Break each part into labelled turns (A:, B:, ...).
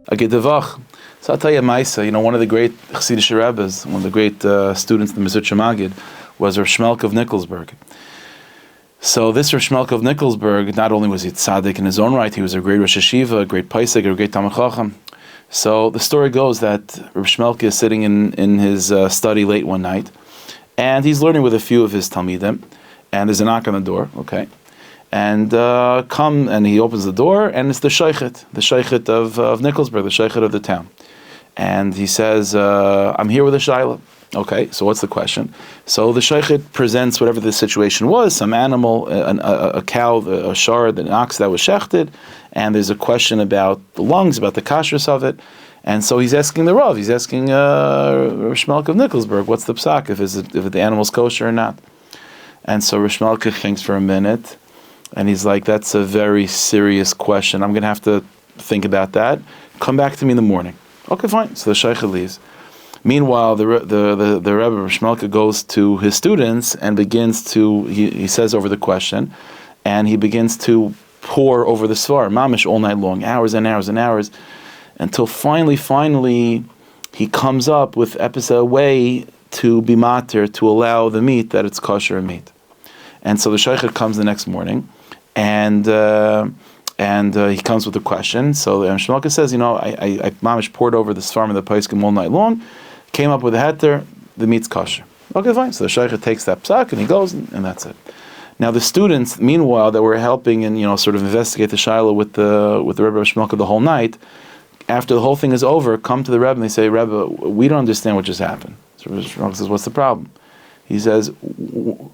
A: a gedavach. So I'll tell you a Maisa. One of the great Chassidish Rebbes, one of the great students of the Motzei Shabbos was Rav Shmelk of Nikolsburg. So this Rav Shmelk of Nikolsburg, not only was he tzaddik in his own right, he was a great Rosh Hashiva, a great Paisek, a great Talmid Chacham. So the story goes that Rav Shmelk is sitting in his study late one night, and he's learning with a few of his Talmidim, and there's a knock on the door, okay? And and he opens the door, and it's the Sheikhet of Nikolsburg, the Sheikhet of the town. And he says, I'm here with a Shaila. Okay, so what's the question? So the Sheikhet presents whatever the situation was, some animal, a cow, a shard, an ox that was shechted, and there's a question about the lungs, about the kashrus of it. And so he's asking the Rav, he's asking Shmelk of Nikolsburg, what's the psak, if the animal's kosher or not? And so Shmelk thinks for a minute, and he's like, that's a very serious question. I'm going to have to think about that. Come back to me in the morning. Okay, fine. So the Sheikhet leaves. Meanwhile, the Rebbe Rav Shmelk goes to his students and begins to, he says over the question, and he begins to pore over the svar, mamish all night long, hours and hours and hours, until finally he comes up with a way to be mater, to allow the meat that it's kosher meat. And so the Sheikhet comes the next morning, and he comes with a question. So Shmelka says, I mamish poured over this farm of the Paiskim all night long, came up with a heter, the meat's kosher. Okay, fine. So the Sheikhet takes that psak and he goes, and that's it. Now the students, meanwhile, that were helping and sort of investigate the Shiloh with the Rebbe Shmelka the whole night, after the whole thing is over, come to the Rebbe and they say, Rebbe, we don't understand what just happened. So Rebbe Shmelka says, what's the problem? He says,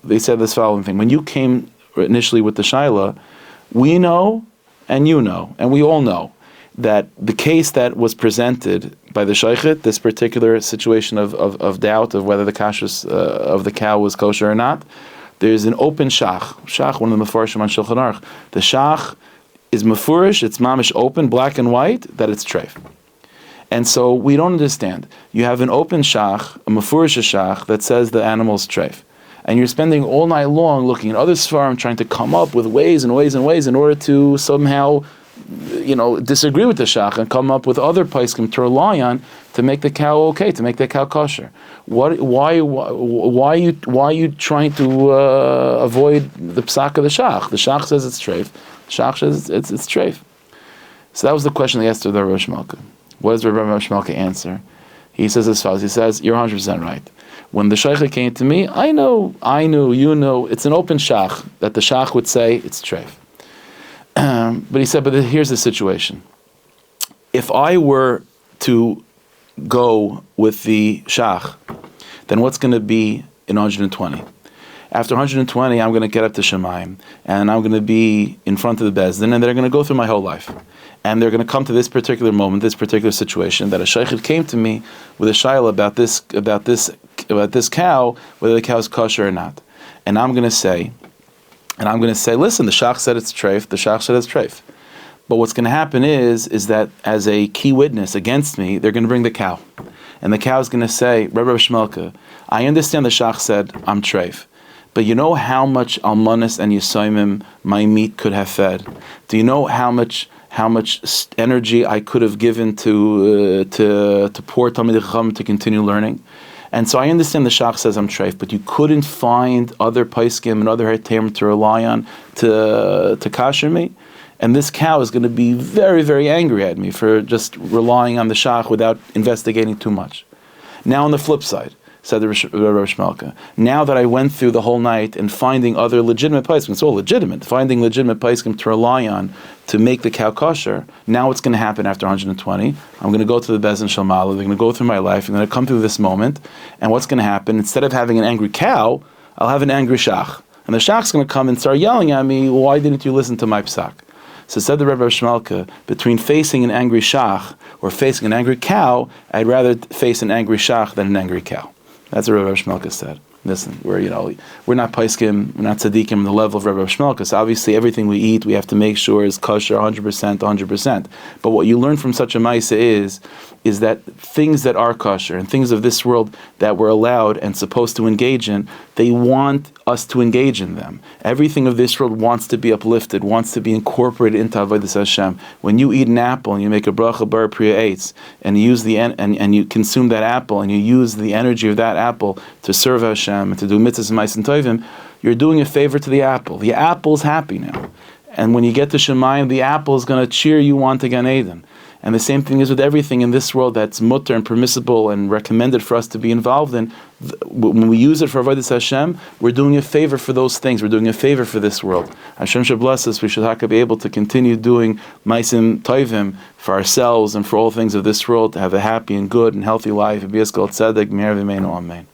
A: they said this following thing: when you came initially with the Shiloh, we know and you know, and we all know, that the case that was presented by the Sheikhet, this particular situation of doubt of whether the kashrus of the cow was kosher or not, there's an open shach, one of the mefarshim on Shulchan Aruch. The shach is mefurish, it's mamish open, black and white, that it's treif. And so we don't understand. You have an open shach, a mefurish shach, that says the animal's treif. And you're spending all night long looking at other svarim, trying to come up with ways and ways and ways in order to somehow disagree with the shach and come up with other paiskim to rely on to make the cow okay, to make the cow kosher. Why are you trying to avoid the psak of the shach? The shach says it's treif. The shach says it's treif. So that was the question they asked to the Rebbe Shmelka. What does the Rebbe Shmelka answer? He says as follows. He says, you're 100% right. When the Sheikh came to me, I knew, you know, it's an open shach, that the shach would say it's treif. But he said, but here's the situation. If I were to go with the shach, then what's going to be in 120? After 120, I'm going to get up to Shemaim, and I'm going to be in front of the Bezdin, and they're going to go through my whole life. And they're going to come to this particular moment, this particular situation, that a sheikh came to me with a shaila about this cow, whether the cow is kosher or not. And I'm going to say, listen, the shach said it's treif, the shach said it's treif. But what's going to happen is that as a key witness against me, they're going to bring the cow. And the cow is going to say, Rebbe Shmelka, I understand the shach said I'm treif, but you know how much almanis and yisoimim my meat could have fed? Do you know how much energy I could have given to poor Talmidei Chacham to continue learning? And so I understand the shach says I'm treif, but you couldn't find other paiskim and other heterim to rely on to kasher me? And this cow is going to be very, very angry at me for just relying on the shach without investigating too much. Now on the flip side, said the Rebbe Shmelka, now that I went through the whole night and finding other legitimate paiskim, it's all legitimate, finding legitimate paiskim to rely on to make the cow kosher, now what's going to happen after 120? I'm going to go to the Bezdin Shalmala, they're going to go through my life, I'm going to come through this moment, and what's going to happen? Instead of having an angry cow, I'll have an angry shach. And the shach's going to come and start yelling at me, why didn't you listen to my psak? So said the Rebbe Shmelka, between facing an angry shach or facing an angry cow, I'd rather face an angry shach than an angry cow. That's what Rebbe Shmelka said. Listen, we're not paiskim, we're not tzadikim on the level of Rebbe Shmelka. So obviously everything we eat, we have to make sure is kosher 100%. But what you learn from such a ma'isa is is that things that are kosher and things of this world that we're allowed and supposed to engage in, they want us to engage in them. Everything of this world wants to be uplifted, wants to be incorporated into Avodas Hashem. When you eat an apple and you make a bracha bar priya eitz, and you use and you consume that apple and you use the energy of that apple to serve Hashem and to do mitzvahs and ma'asim tovim, you're doing a favor to the apple. The apple's happy now. And when you get to Shemayim, the apple is going to cheer you on to Gan Eden. And the same thing is with everything in this world that's mutter and permissible and recommended for us to be involved in. When we use it for Avodas Hashem, we're doing a favor for those things. We're doing a favor for this world. Hashem should bless us. We should be able to continue doing ma'asim tovim for ourselves and for all things of this world, to have a happy and good and healthy life. Be exalted, tzaddik, me'er v'meinu, amen.